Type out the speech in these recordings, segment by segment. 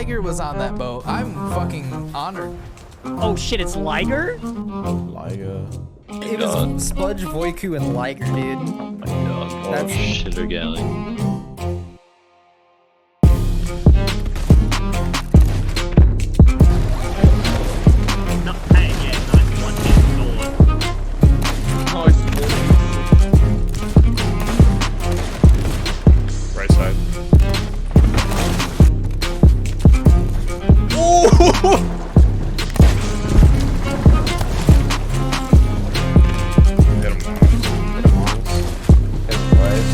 Liger was on that boat. I'm fucking honored. Oh shit, it's Liger? Liger. It was Spudge, Voiku, and Liger, dude. Oh my god. That's shitter galley. No, hey, yeah, 91 hit sword. Right side. Hit him once. Hit him once. Hit him twice.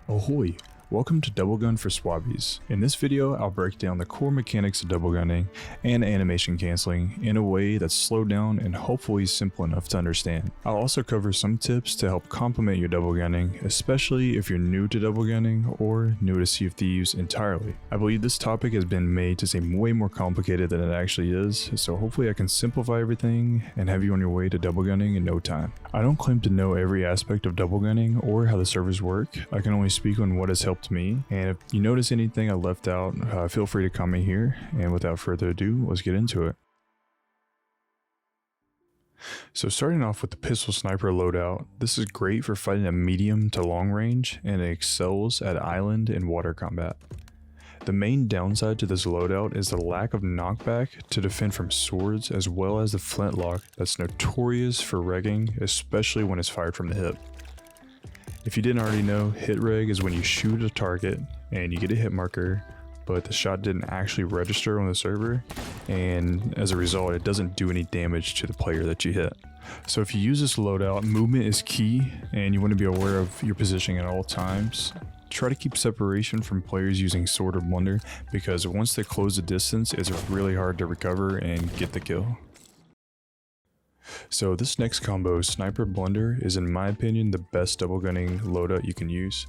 Ahoy! Welcome to Double Gun for Swabbies. In this video, I'll break down the core mechanics of double gunning and animation canceling in a way that's slowed down and hopefully simple enough to understand. I'll also cover some tips to help complement your double gunning, especially if you're new to double gunning or new to Sea of Thieves entirely. I believe this topic has been made to seem way more complicated than it actually is, so hopefully I can simplify everything and have you on your way to double gunning in no time. I don't claim to know every aspect of double gunning or how the servers work. I can only speak on what has helped me, and if you notice anything I left out, feel free to comment here, and without further ado, let's get into it. So starting off with the pistol sniper loadout, this is great for fighting at medium to long range, and it excels at island and water combat. The main downside to this loadout is the lack of knockback to defend from swords, as well as the flintlock that's notorious for regging, especially when it's fired from the hip. If you didn't already know, hit reg is when you shoot a target and you get a hit marker, but the shot didn't actually register on the server, and as a result it doesn't do any damage to the player that you hit. So if you use this loadout, movement is key and you want to be aware of your positioning at all times. Try to keep separation from players using sword or blunder, because once they close the distance, it's really hard to recover and get the kill. So this next combo, Sniper Blunder, is in my opinion the best double gunning loadout you can use.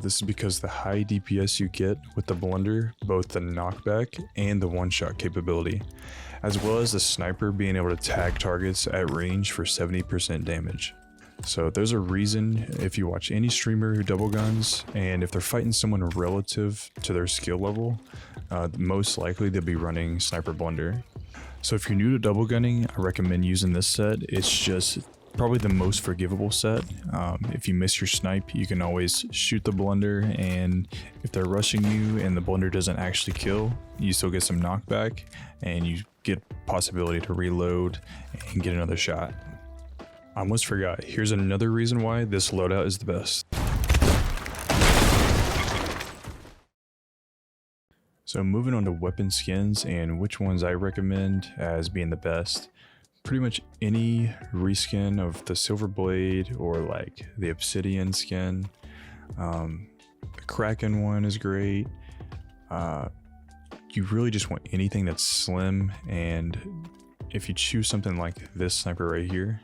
This is because the high DPS you get with the Blunder, both the knockback and the one-shot capability, as well as the sniper being able to tag targets at range for 70% damage. So there's a reason if you watch any streamer who double guns, and if they're fighting someone relative to their skill level, most likely they'll be running Sniper Blunder. So if you're new to double gunning, I recommend using this set. It's just probably the most forgivable set. If you miss your snipe, you can always shoot the blunder, and if they're rushing you and the blunder doesn't actually kill, you still get some knockback and you get possibility to reload and get another shot. I almost forgot, here's another reason why this loadout is the best. So moving on to weapon skins and which ones I recommend as being the best. Pretty much any reskin of the Silver Blade or like the Obsidian skin. The Kraken one is great. You really just want anything that's slim, and if you choose something like this sniper right here,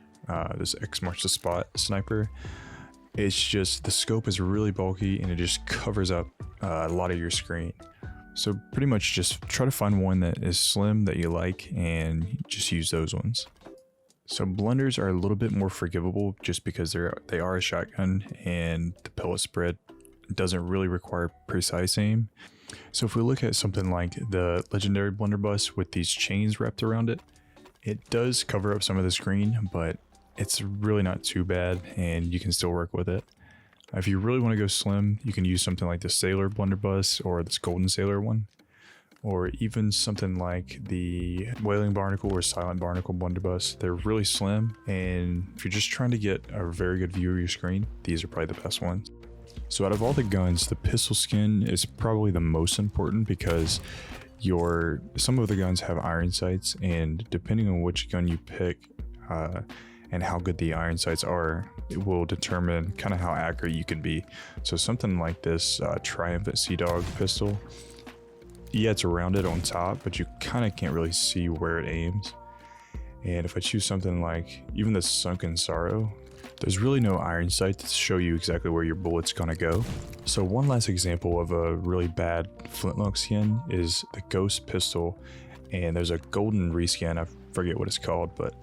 this X marks the spot sniper, it's just the scope is really bulky and it just covers up a lot of your screen. So pretty much just try to find one that is slim that you like and just use those ones. So blunders are a little bit more forgivable just because they are a shotgun and the pellet spread doesn't really require precise aim. So if we look at something like the legendary blunderbuss with these chains wrapped around it, it does cover up some of the screen, but it's really not too bad and you can still work with it. If you really want to go slim, you can use something like the Sailor Blunderbuss or this Golden Sailor one, or even something like the Wailing Barnacle or Silent Barnacle Blunderbuss. They're really slim, and if you're just trying to get a very good view of your screen, these are probably the best ones. So out of all the guns, the pistol skin is probably the most important because some of the guns have iron sights, and depending on which gun you pick, and how good the iron sights are, it will determine kind of how accurate you can be. So something like this Triumphant Sea Dog pistol, yeah, it's rounded on top, but you kind of can't really see where it aims. And if I choose something like even the Sunken Sorrow, There's really no iron sight to show you exactly where your bullet's gonna go. So one last example of a really bad flintlock skin is the ghost pistol, and there's a golden reskin, I forget what it's called, but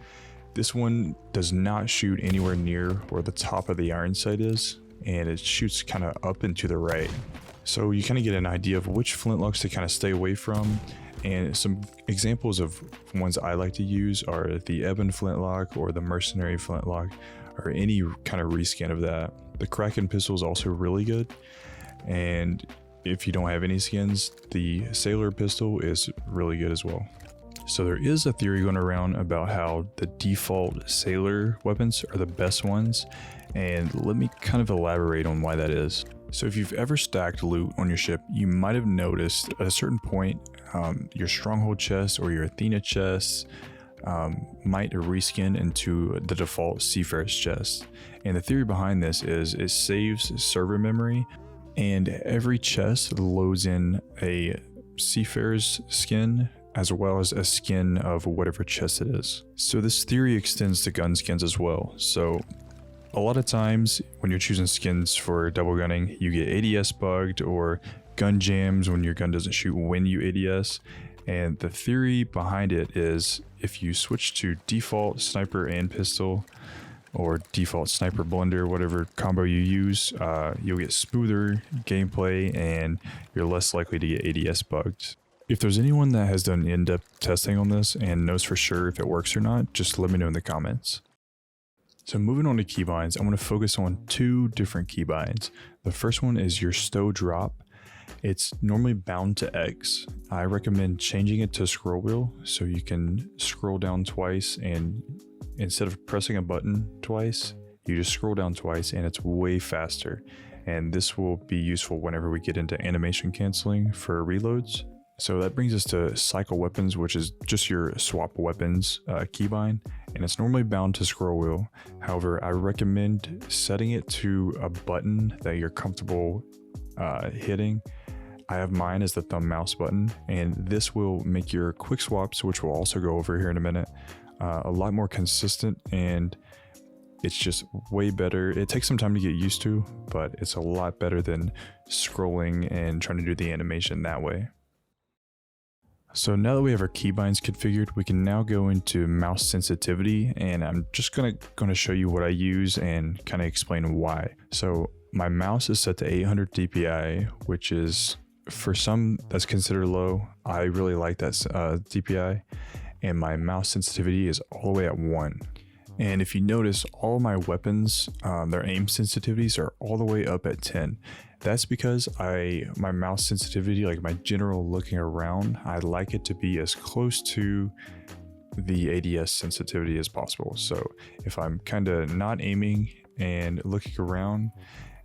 this one does not shoot anywhere near where the top of the iron sight is, and it shoots kind of up and to the right. So you kind of get an idea of which flintlocks to kind of stay away from. And some examples of ones I like to use are the Ebon flintlock or the mercenary flintlock, or any kind of reskin of that. The Kraken pistol is also really good. And if you don't have any skins, the Sailor pistol is really good as well. So there is a theory going around about how the default Sailor weapons are the best ones, and let me kind of elaborate on why that is. So if you've ever stacked loot on your ship, you might have noticed at a certain point your stronghold chest or your Athena chest might reskin into the default Seafarer's chest. And the theory behind this is it saves server memory, and every chest loads in a Seafarer's skin as well as a skin of whatever chest it is. So this theory extends to gun skins as well. So a lot of times when you're choosing skins for double gunning, you get ADS bugged or gun jams when your gun doesn't shoot when you ADS. And the theory behind it is if you switch to default sniper and pistol, or default sniper blender, whatever combo you use, you'll get smoother gameplay and you're less likely to get ADS bugged. If there's anyone that has done in-depth testing on this and knows for sure if it works or not, just let me know in the comments. So moving on to keybinds, I'm going to focus on two different keybinds. The first one is your stow drop. It's normally bound to X. I recommend changing it to scroll wheel so you can scroll down twice, and instead of pressing a button twice, you just scroll down twice and it's way faster. And this will be useful whenever we get into animation canceling for reloads. So that brings us to cycle weapons, which is just your swap weapons keybind, and it's normally bound to scroll wheel. However, I recommend setting it to a button that you're comfortable hitting. I have mine as the thumb mouse button, and this will make your quick swaps, which we'll also go over here in a minute, a lot more consistent, and it's just way better. It takes some time to get used to, but it's a lot better than scrolling and trying to do the animation that way. So now that we have our keybinds configured, we can now go into mouse sensitivity, and I'm just gonna show you what I use and kind of explain why. So my mouse is set to 800 DPI, which is, for some, that's considered low. I really like that DPI, and my mouse sensitivity is all the way at 1. And if you notice, all my weapons, their aim sensitivities are all the way up at 10. That's because my mouse sensitivity, like my general looking around, I like it to be as close to the ADS sensitivity as possible. So if I'm kind of not aiming and looking around,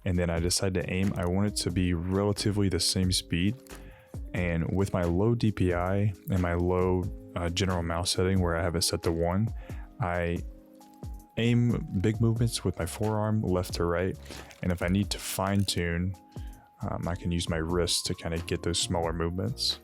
and then I decide to aim, I want it to be relatively the same speed. And with my low DPI and my low general mouse setting where I have it set to 1, I aim big movements with my forearm left to right, and if I need to fine tune, I can use my wrist to kind of get those smaller movements.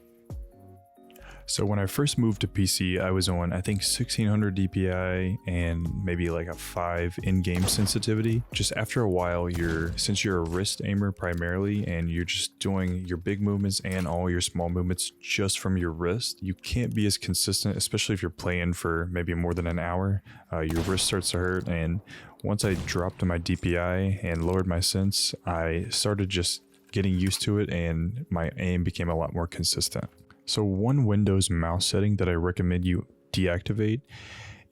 So when I first moved to PC, I was on, I think, 1600 DPI and maybe like a 5 in-game sensitivity. Just after a while, since you're a wrist aimer primarily, and you're just doing your big movements and all your small movements just from your wrist, you can't be as consistent, especially if you're playing for maybe more than an hour. Your wrist starts to hurt, and once I dropped my DPI and lowered my sense, I started just getting used to it, and my aim became a lot more consistent. So one Windows mouse setting that I recommend you deactivate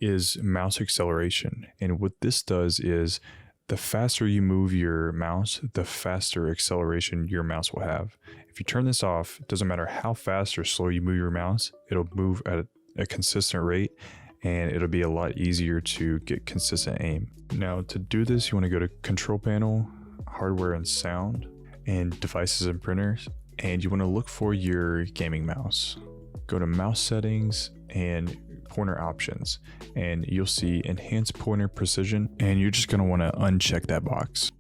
is mouse acceleration. And what this does is the faster you move your mouse, the faster acceleration your mouse will have. If you turn this off, it doesn't matter how fast or slow you move your mouse, it'll move at a consistent rate, and it'll be a lot easier to get consistent aim. Now to do this, you want to go to Control Panel, Hardware and Sound, and Devices and Printers. And you want to look for your gaming mouse. Go to mouse settings and pointer options, and you'll see enhance pointer precision, and you're just going to want to uncheck that box.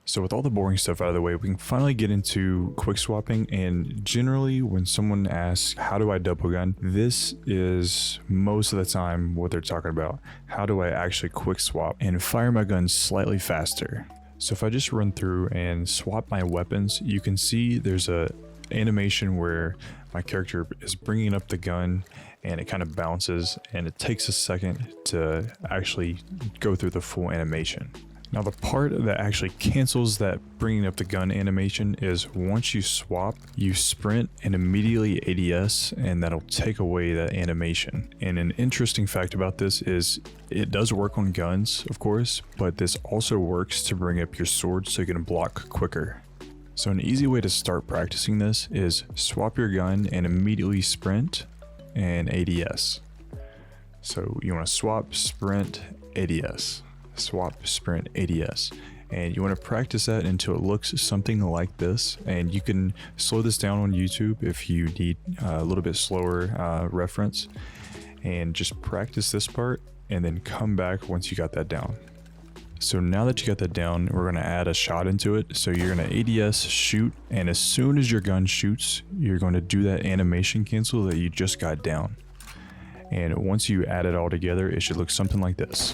So with all the boring stuff out of the way, we can finally get into quick swapping. And generally when someone asks, how do I double gun? This is most of the time what they're talking about. How do I actually quick swap and fire my gun slightly faster? So if I just run through and swap my weapons, you can see there's a animation where my character is bringing up the gun and it kind of bounces, and it takes a second to actually go through the full animation. Now the part that actually cancels that bringing up the gun animation is once you swap, you sprint and immediately ADS, and that'll take away that animation. And an interesting fact about this is it does work on guns, of course, but this also works to bring up your sword so you can block quicker. So an easy way to start practicing this is swap your gun and immediately sprint and ADS. So you want to swap, sprint, ADS. Swap, sprint, ADS, and you want to practice that until it looks something like this. And you can slow this down on YouTube if you need a little bit slower reference, and just practice this part and then come back once you got that down. So now that you got that down, we're going to add a shot into it. So you're going to ADS, shoot, and as soon as your gun shoots, you're going to do that animation cancel that you just got down. And once you add it all together, it should look something like this.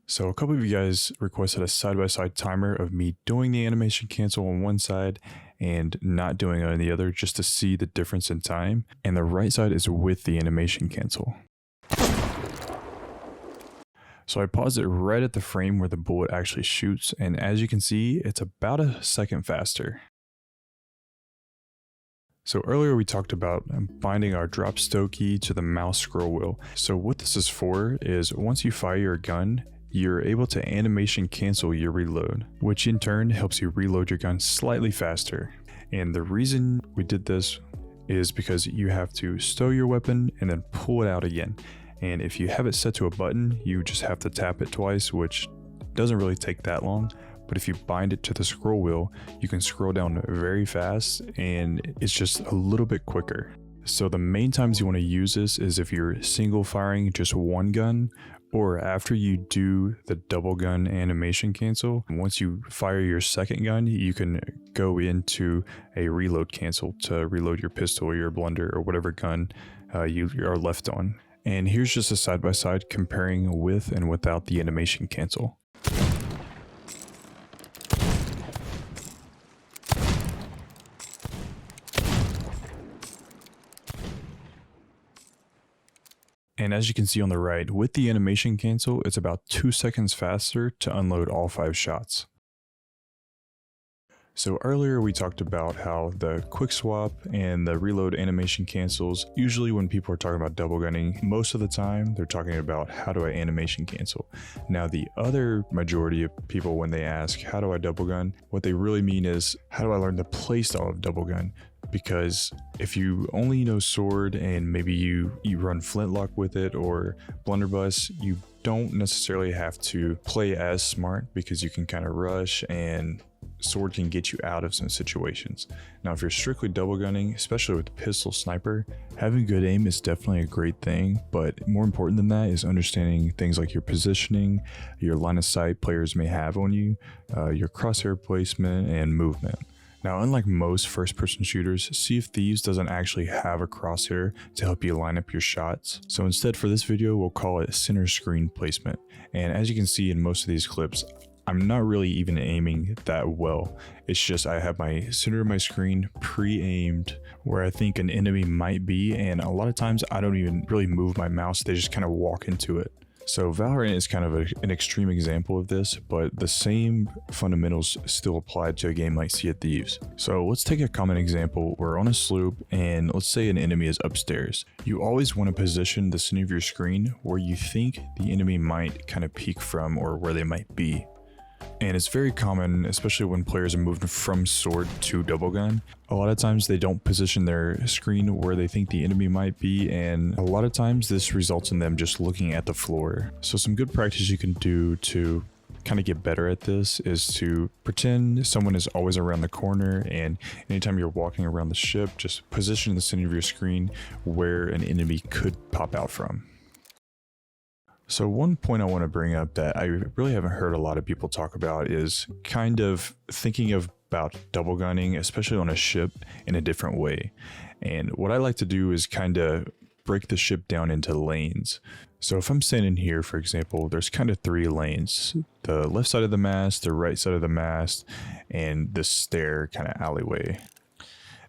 So a couple of you guys requested a side-by-side timer of me doing the animation cancel on one side and not doing it on the other, just to see the difference in time. And the right side is with the animation cancel. So I paused it right at the frame where the bullet actually shoots, and as you can see, it's about a second faster. So earlier we talked about binding our drop stow key to the mouse scroll wheel. So what this is for is once you fire your gun, you're able to animation cancel your reload, which in turn helps you reload your gun slightly faster. And the reason we did this is because you have to stow your weapon and then pull it out again. And if you have it set to a button, you just have to tap it twice, which doesn't really take that long. But if you bind it to the scroll wheel, you can scroll down very fast and it's just a little bit quicker. So the main times you want to use this is if you're single firing just one gun, or after you do the double gun animation cancel. Once you fire your second gun, you can go into a reload cancel to reload your pistol or your blunder or whatever gun you are left on. And here's just a side-by-side comparing with and without the animation cancel. And as you can see on the right, with the animation cancel, it's about 2 seconds faster to unload all 5 shots. So earlier we talked about how the quick swap and the reload animation cancels, usually when people are talking about double gunning, most of the time they're talking about how do I animation cancel. Now the other majority of people, when they ask how do I double gun, what they really mean is how do I learn the playstyle of double gun? Because if you only know sword and maybe you run flintlock with it or blunderbuss, you don't necessarily have to play as smart because you can kind of rush and sword can get you out of some situations. Now if you're strictly double gunning, especially with pistol sniper, having good aim is definitely a great thing, but more important than that is understanding things like your positioning, your line of sight players may have on you, your crosshair placement and movement. Now, unlike most first-person shooters, Sea of Thieves doesn't actually have a crosshair to help you line up your shots. So instead for this video, we'll call it center screen placement. And as you can see in most of these clips, I'm not really even aiming that well. It's just I have my center of my screen pre-aimed where I think an enemy might be, and a lot of times I don't even really move my mouse, they just kind of walk into it. So Valorant is kind of an extreme example of this, but the same fundamentals still apply to a game like Sea of Thieves. So let's take a common example. We're on a sloop and let's say an enemy is upstairs. You always want to position the center of your screen where you think the enemy might kind of peek from or where they might be. And it's very common, especially when players are moving from sword to double gun. A lot of times they don't position their screen where they think the enemy might be, and a lot of times this results in them just looking at the floor. So some good practice you can do to kind of get better at this is to pretend someone is always around the corner, and anytime you're walking around the ship, just position the center of your screen where an enemy could pop out from. So one point I want to bring up that I really haven't heard a lot of people talk about is kind of thinking about double gunning, especially on a ship, in a different way. And what I like to do is kind of break the ship down into lanes. So if I'm standing here, for example, there's kind of 3 lanes: the left side of the mast, the right side of the mast, and the stair kind of alleyway.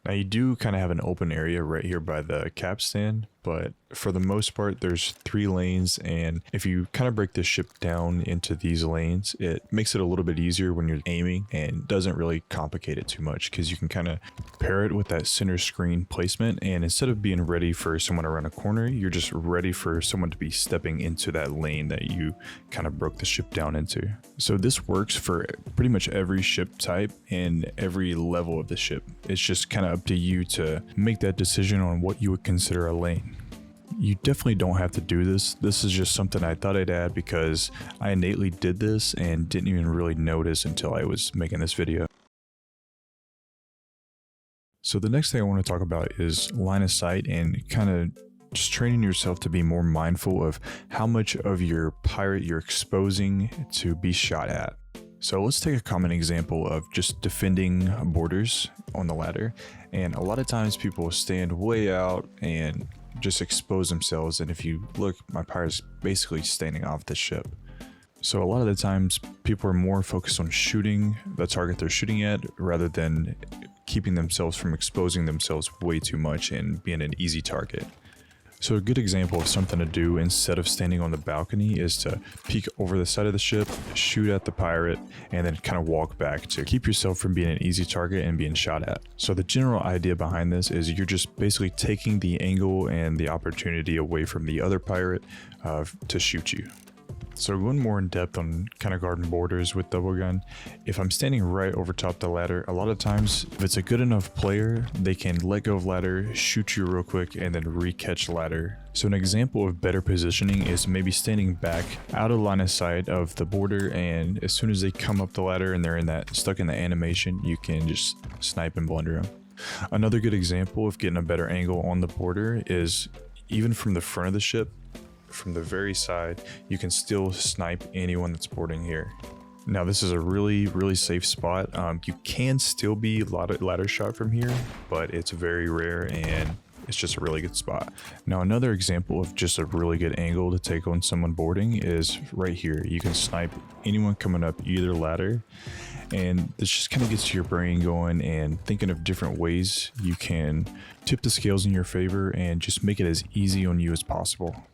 Now you do kind of have an open area right here by the capstan, but for the most part there's 3 lanes, and if you kind of break the ship down into these lanes, it makes it a little bit easier when you're aiming and doesn't really complicate it too much, because you can kind of pair it with that center screen placement, and instead of being ready for someone around a corner, you're just ready for someone to be stepping into that lane that you kind of broke the ship down into. So this works for pretty much every ship type and every level of the ship. It's just kind of up to you to make that decision on what you would consider a lane. You definitely don't have to do this. This is just something I thought I'd add because I innately did this and didn't even really notice until I was making this video. So the next thing I want to talk about is line of sight, and kind of just training yourself to be more mindful of how much of your pirate you're exposing to be shot at. So let's take a common example of just defending borders on the ladder. And a lot of times people stand way out and just expose themselves, and if you look, my pirate's basically standing off the ship. So a lot of the times people are more focused on shooting the target they're shooting at rather than keeping themselves from exposing themselves way too much and being an easy target. So a good example of something to do instead of standing on the balcony is to peek over the side of the ship, shoot at the pirate, and then kind of walk back to keep yourself from being an easy target and being shot at. So the general idea behind this is you're just basically taking the angle and the opportunity away from the other pirate to shoot you. So going more in depth on kind of guarding borders with double gun, if I'm standing right over top the ladder, a lot of times if it's a good enough player, they can let go of ladder, shoot you real quick, and then re-catch ladder. So an example of better positioning is maybe standing back out of line of sight of the border, and as soon as they come up the ladder and they're stuck in the animation, you can just snipe and blunder them. Another good example of getting a better angle on the border is even from the front of the ship, from the very side, you can still snipe anyone that's boarding here. Now this is a really safe spot. You can still be ladder shot from here, but it's very rare and it's just a really good spot. Now another example of just a really good angle to take on someone boarding is right here. You can snipe anyone coming up either ladder, and this just kind of gets your brain going and thinking of different ways you can tip the scales in your favor and just make it as easy on you as possible.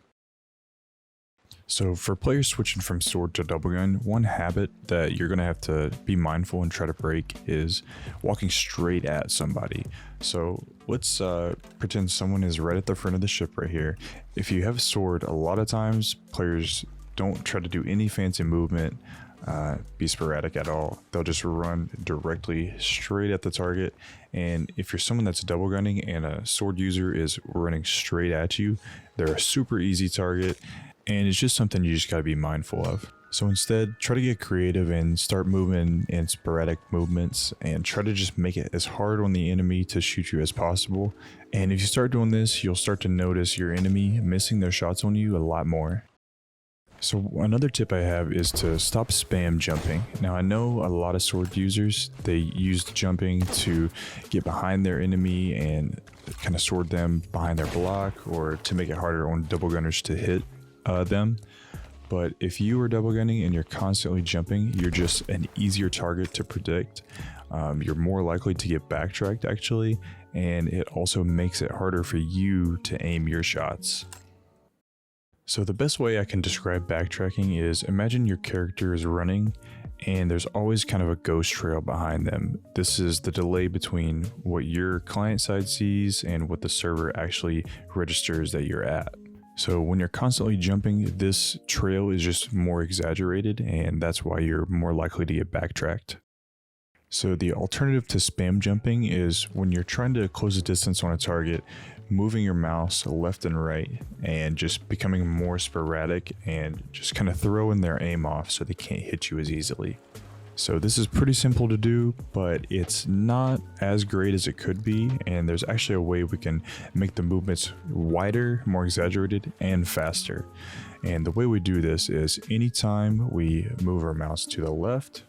So for players switching from sword to double gun, one habit that you're going to have to be mindful and try to break is walking straight at somebody. So let's pretend someone is right at the front of the ship right here. If you have a sword, a lot of times players don't try to do any fancy movement, be sporadic at all. They'll just run directly straight at the target. And if you're someone that's double gunning and a sword user is running straight at you, they're a super easy target. And it's just something you just got to be mindful of. So instead, try to get creative and start moving in sporadic movements and try to just make it as hard on the enemy to shoot you as possible. And if you start doing this, you'll start to notice your enemy missing their shots on you a lot more. So another tip I have is to stop spam jumping. Now I know a lot of sword users, they use jumping to get behind their enemy and kind of sword them behind their block, or to make it harder on double gunners to hit them. But if you are double gunning and you're constantly jumping, you're just an easier target to predict. You're more likely to get backtracked actually, and it also makes it harder for you to aim your shots. So the best way I can describe backtracking is, imagine your character is running and there's always kind of a ghost trail behind them. This is the delay between what your client side sees and what the server actually registers that you're at. So when you're constantly jumping, this trail is just more exaggerated, and that's why you're more likely to get backtracked. So the alternative to spam jumping is when you're trying to close a distance on a target, moving your mouse left and right and just becoming more sporadic and just kind of throwing their aim off so they can't hit you as easily. So this is pretty simple to do, but it's not as great as it could be, and there's actually a way we can make the movements wider, more exaggerated, and faster. And the way we do this is anytime we move our mouse to the left,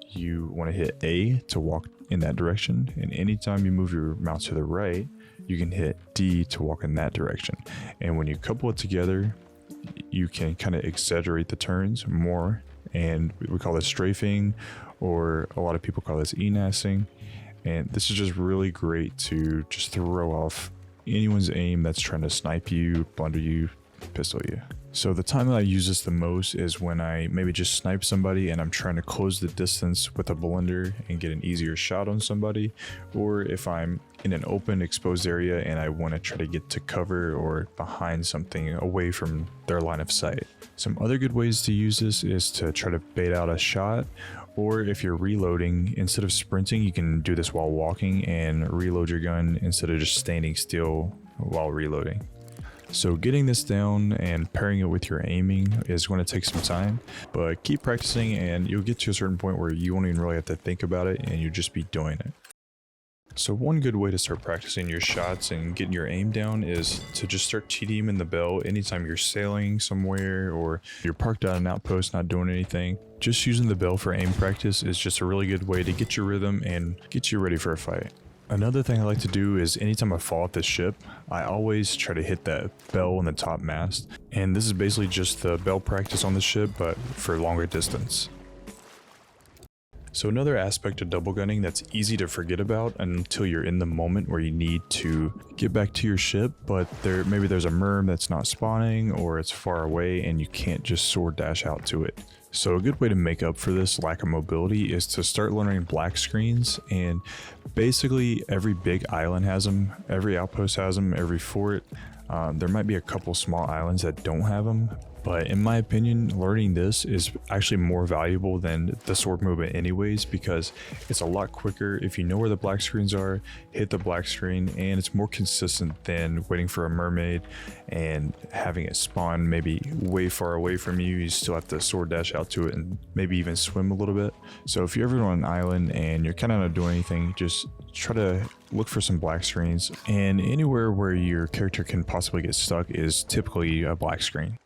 you want to hit A to walk in that direction, and anytime you move your mouse to the right, you can hit D to walk in that direction. And when you couple it together, you can kind of exaggerate the turns more, and we call this strafing, or a lot of people call this enasing. And this is just really great to just throw off anyone's aim that's trying to snipe you, blunder you, pistol you. So the time that I use this the most is when I maybe just snipe somebody and I'm trying to close the distance with a blender and get an easier shot on somebody, or if I'm in an open exposed area and I want to try to get to cover or behind something away from their line of sight. Some other good ways to use this is to try to bait out a shot, or if you're reloading, instead of sprinting, you can do this while walking and reload your gun instead of just standing still while reloading. So getting this down and pairing it with your aiming is going to take some time, but keep practicing and you'll get to a certain point where you won't even really have to think about it and you'll just be doing it. So one good way to start practicing your shots and getting your aim down is to just start TDing in the bell anytime you're sailing somewhere or you're parked at an outpost not doing anything. Just using the bell for aim practice is just a really good way to get your rhythm and get you ready for a fight. Another thing I like to do is anytime I fall off the ship, I always try to hit that bell on the top mast. And this is basically just the bell practice on the ship, but for longer distance. So another aspect of double gunning that's easy to forget about until you're in the moment where you need to get back to your ship, but maybe there's a merm that's not spawning or it's far away and you can't just sword dash out to it. So a good way to make up for this lack of mobility is to start learning black screens, and basically every big island has them, every outpost has them, every fort. There might be a couple small islands that don't have them, but in my opinion, learning this is actually more valuable than the sword movement anyways, because it's a lot quicker. If you know where the black screens are, hit the black screen, and it's more consistent than waiting for a mermaid and having it spawn maybe way far away from you. You still have to sword dash out to it and maybe even swim a little bit. So if you're ever on an island and you're kind of not doing anything, just try to look for some black screens, and anywhere where your character can possibly get stuck is typically a black screen.